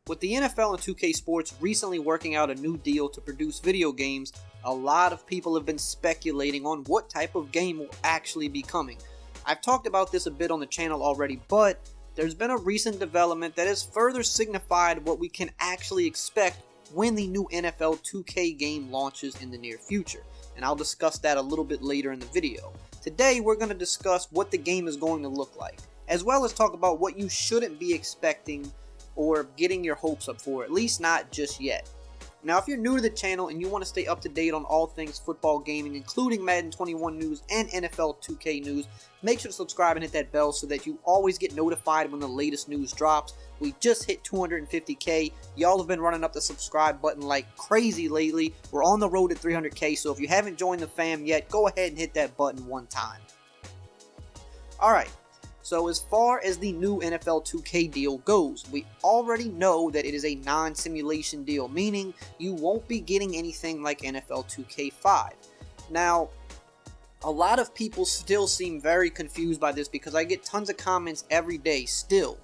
With the NFL and 2K Sports recently working out a new deal to produce video games, a lot of people have been speculating on what type of game will actually be coming. I've talked about this a bit on the channel already, but there's been a recent development that has further signified what we can actually expect when the new NFL 2K game launches in the near future, and I'll discuss that a little bit later in the video. Today we're going to discuss what the game is going to look like, as well as talk about what you shouldn't be expecting or getting your hopes up for, at least not just yet. Now, if you're new to the channel and you want to stay up to date on all things football gaming, including Madden 21 news and NFL 2K news, make sure to subscribe and hit that bell so that you always get notified when the latest news drops. We just hit 250k. Y'all have been running up the subscribe button like crazy lately. We're on the road to 300k, so if you haven't joined the fam yet, go ahead and hit that button one time. Alright. So as far as the new NFL 2K deal goes, we already know that it is a non-simulation deal, meaning you won't be getting anything like NFL 2K5. Now, a lot of people still seem very confused by this because I get tons of comments every day still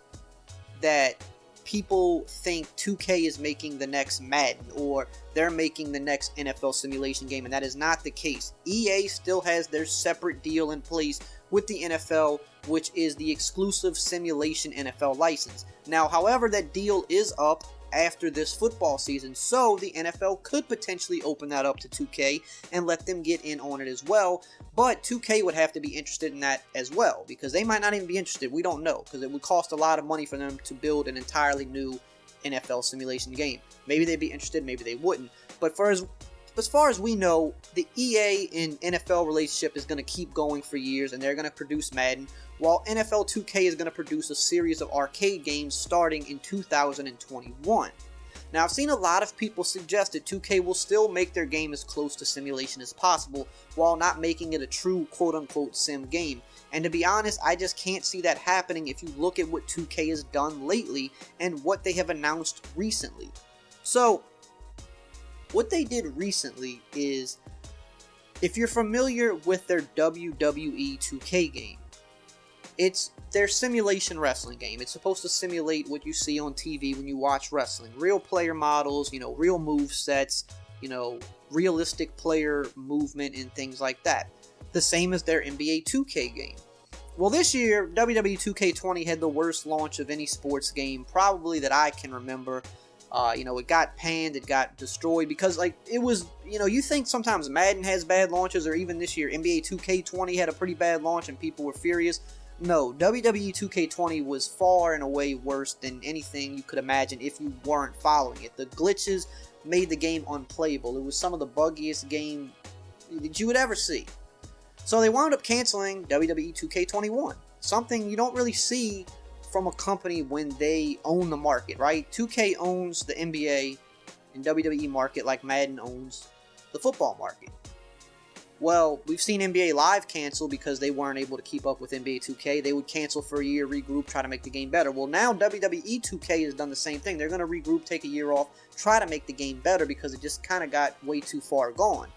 that people think 2K is making the next Madden or they're making the next NFL simulation game, and that is not the case. EA still has their separate deal in place with the NFL, which is the exclusive simulation NFL license. Now, however, that deal is up after this football season, so the NFL could potentially open that up to 2K and let them get in on it as well, but 2K would have to be interested in that as well, because they might not even be interested. We don't know, because it would cost a lot of money for them to build an entirely new NFL simulation game. Maybe they'd be interested, maybe they wouldn't, but as far as we know, the EA and NFL relationship is going to keep going for years, and they're going to produce Madden, while NFL 2K is going to produce a series of arcade games starting in 2021. Now, I've seen a lot of people suggest that 2K will still make their game as close to simulation as possible, while not making it a true quote-unquote sim game. And to be honest, I just can't see that happening if you look at what 2K has done lately and what they have announced recently. So, what they did recently is, if you're familiar with their WWE 2K game, it's their simulation wrestling game. It's supposed to simulate what you see on TV when you watch wrestling. Real player models, real move sets, realistic player movement and things like that. The same as their NBA 2K game. Well, this year, WWE 2K20 had the worst launch of any sports game, probably that I can remember. It got panned, it got destroyed because, it was, you think sometimes Madden has bad launches, or even this year, NBA 2K20 had a pretty bad launch and people were furious. No, WWE 2K20 was far and away worse than anything you could imagine if you weren't following it. The glitches made the game unplayable. It was some of the buggiest game that you would ever see. So they wound up canceling WWE 2K21, something you don't really see from a company when they own the market, right? 2K owns the NBA and WWE market like Madden owns the football market. Well, we've seen NBA Live cancel because they weren't able to keep up with NBA 2K. They would cancel for a year, regroup, try to make the game better. Well, now WWE 2K has done the same thing. They're going to regroup, take a year off, try to make the game better because it just kind of got way too far gone.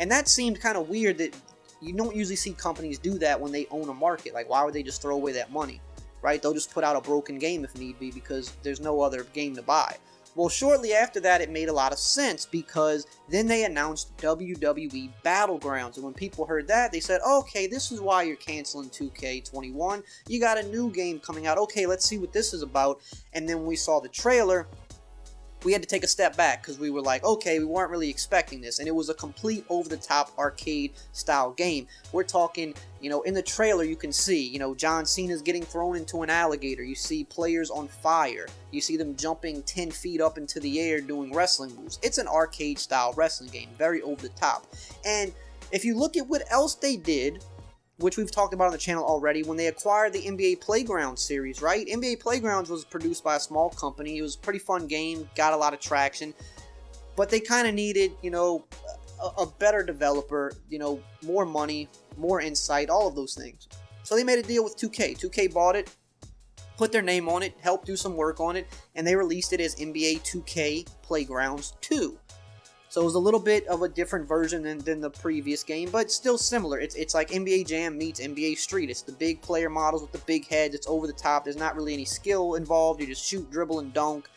And that seemed kind of weird that you don't usually see companies do that when they own a market. Like, why would they just throw away that money? Right? They'll just put out a broken game if need be because there's no other game to buy. Well, shortly after that, it made a lot of sense because then they announced WWE Battlegrounds. And when people heard that, they said, okay, this is why you're canceling 2K21. You got a new game coming out. Okay, let's see what this is about. And then when we saw the trailer, we had to take a step back because we were like, okay, we weren't really expecting this. And it was a complete over-the-top arcade-style game. We're talking, in the trailer you can see, John Cena's getting thrown into an alligator. You see players on fire. You see them jumping 10 feet up into the air doing wrestling moves. It's an arcade-style wrestling game, very over-the-top. And if you look at what else they did, which we've talked about on the channel already, when they acquired the NBA Playground series, right? NBA Playgrounds was produced by a small company. It was a pretty fun game, got a lot of traction, but they kind of needed, a better developer, more money, more insight, all of those things. So they made a deal with 2K. 2K bought it, put their name on it, helped do some work on it, and they released it as NBA 2K Playgrounds 2. So it was a little bit of a different version than the previous game, but still similar. It's like NBA Jam meets NBA Street. It's the big player models with the big heads. It's over the top. There's not really any skill involved. You just shoot, dribble, and dunk.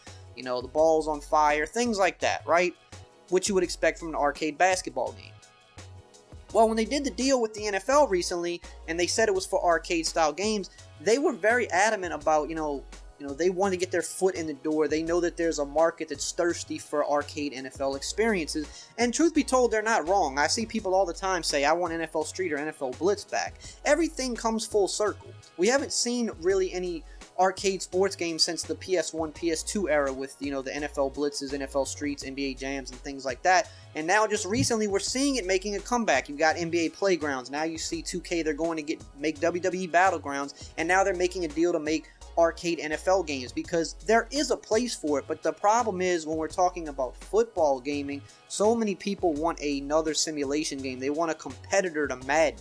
the ball's on fire, things like that, right? What you would expect from an arcade basketball game. Well, when they did the deal with the NFL recently, and they said it was for arcade-style games, they were very adamant about, they want to get their foot in the door. They know that there's a market that's thirsty for arcade NFL experiences. And truth be told, they're not wrong. I see people all the time say, I want NFL Street or NFL Blitz back. Everything comes full circle. We haven't seen really any arcade sports games since the PS1, PS2 era with, the NFL Blitzes, NFL Streets, NBA Jams, and things like that. And now just recently we're seeing it making a comeback. You've got NBA Playgrounds. Now you see 2K, they're going to make WWE Battlegrounds. And now they're making a deal to make arcade NFL games because there is a place for it. But the problem is when we're talking about football gaming, so many people want another simulation game. They want a competitor to Madden.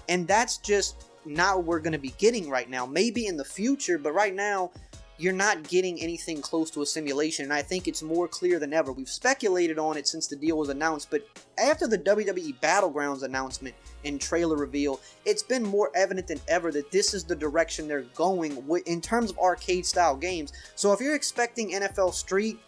And that's just not what we're going to be getting right now. Maybe in the future, but right now you're not getting anything close to a simulation, and I think it's more clear than ever. We've speculated on it since the deal was announced, but after the WWE Battlegrounds announcement and trailer reveal, it's been more evident than ever that this is the direction they're going in terms of arcade-style games. So if you're expecting NFL Street,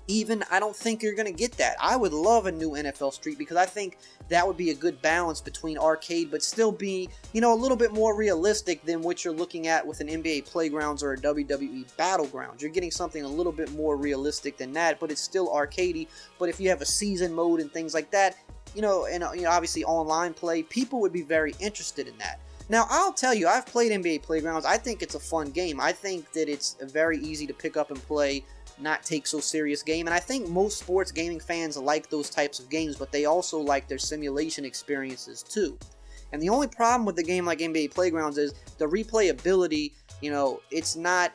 I don't think you're going to get that. I would love a new NFL Street because I think that would be a good balance between arcade but still be, a little bit more realistic than what you're looking at with an NBA Playgrounds or a WWE Battlegrounds. You're getting something a little bit more realistic than that, but it's still arcadey. But if you have a season mode and things like that, and obviously online play, people would be very interested in that. Now, I'll tell you, I've played NBA Playgrounds. I think it's a fun game. I think that it's very easy to pick up and play, not take so serious game, and I think most sports gaming fans like those types of games, but they also like their simulation experiences too. And the only problem with the game like NBA Playgrounds is the replayability. It's not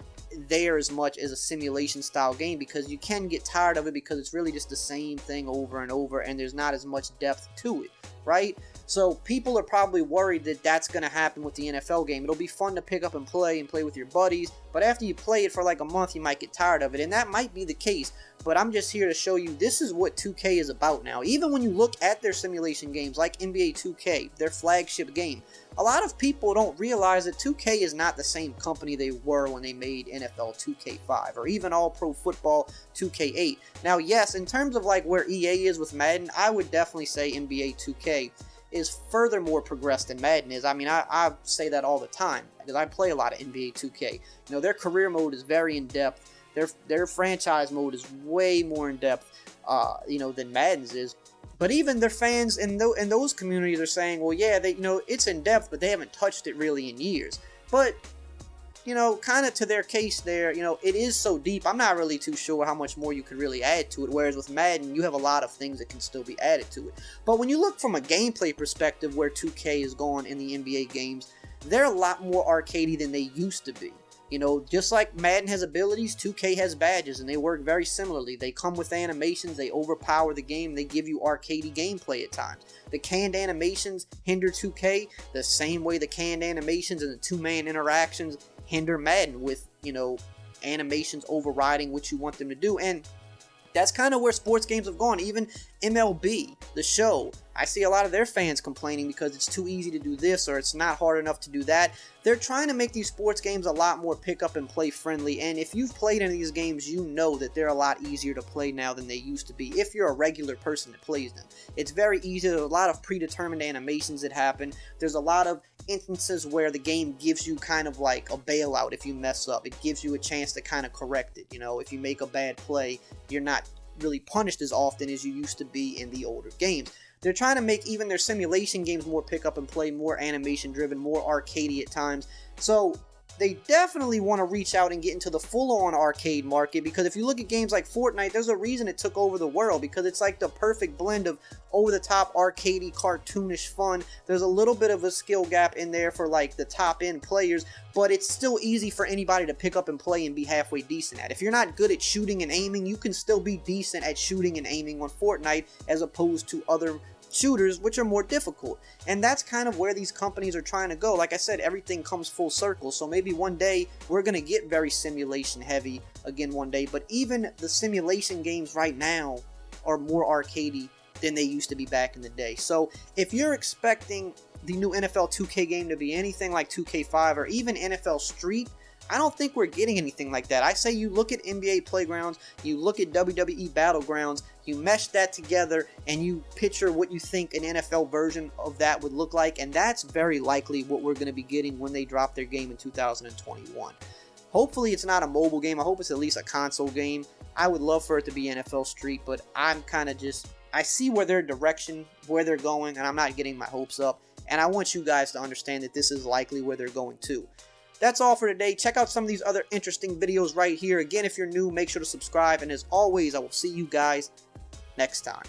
there as much as a simulation style game because you can get tired of it because it's really just the same thing over and over and there's not as much depth to it, right? So people are probably worried that that's going to happen with the NFL game. It'll be fun to pick up and play with your buddies, but after you play it for like a month, you might get tired of it, and that might be the case. But I'm just here to show you this is what 2K is about now. Even when you look at their simulation games like NBA 2K, their flagship game, a lot of people don't realize that 2K is not the same company they were when they made NFL 2K5 or even All Pro Football 2K8. Now, yes, in terms of like where EA is with Madden, I would definitely say NBA 2K is furthermore progressed than Madden is. I say that all the time because I play a lot of NBA 2K. Their career mode is very in-depth. Their franchise mode is way more in-depth, than Madden's is. But even their fans in those communities are saying, well, yeah, it's in-depth, but they haven't touched it really in years. But kind of to their case there, it is so deep, I'm not really too sure how much more you could really add to it, whereas with Madden, you have a lot of things that can still be added to it. But when you look from a gameplay perspective where 2K is going in the NBA games, they're a lot more arcadey than they used to be. Just like Madden has abilities, 2K has badges, and they work very similarly. They come with animations, they overpower the game, they give you arcadey gameplay at times. The canned animations hinder 2K the same way the canned animations and the two-man interactions hinder Madden with, animations overriding what you want them to do. And that's kind of where sports games have gone. Even MLB, the show, I see a lot of their fans complaining because it's too easy to do this or it's not hard enough to do that. They're trying to make these sports games a lot more pick up and play friendly, and if you've played any of these games, you know that they're a lot easier to play now than they used to be if you're a regular person that plays them. It's very easy. There's a lot of predetermined animations that happen. There's a lot of instances where the game gives you kind of like a bailout if you mess up. It gives you a chance to kind of correct it. If you make a bad play, you're not really punished as often as you used to be in the older games. They're trying to make even their simulation games more pick up and play, more animation driven, more arcadey at times. So they definitely want to reach out and get into the full-on arcade market, because if you look at games like Fortnite, there's a reason it took over the world, because it's like the perfect blend of over-the-top arcadey, cartoonish fun. There's a little bit of a skill gap in there for like the top-end players, but it's still easy for anybody to pick up and play and be halfway decent at. If you're not good at shooting and aiming, you can still be decent at shooting and aiming on Fortnite as opposed to other shooters, which are more difficult. And that's kind of where these companies are trying to go. Like I said, everything comes full circle, so maybe one day we're going to get very simulation heavy again one day, but even the simulation games right now are more arcadey than they used to be back in the day. So if you're expecting the new NFL 2K game to be anything like 2K5 or even NFL Street, I don't think we're getting anything like that. I say you look at NBA Playgrounds, you look at WWE Battlegrounds, you mesh that together, and you picture what you think an NFL version of that would look like, and that's very likely what we're going to be getting when they drop their game in 2021. Hopefully it's not a mobile game. I hope it's at least a console game. I would love for it to be NFL Street, but I'm kind of just, I see where their direction, where they're going, and I'm not getting my hopes up. And I want you guys to understand that this is likely where they're going to. That's all for today. Check out some of these other interesting videos right here. Again, if you're new, make sure to subscribe. And as always, I will see you guys next time.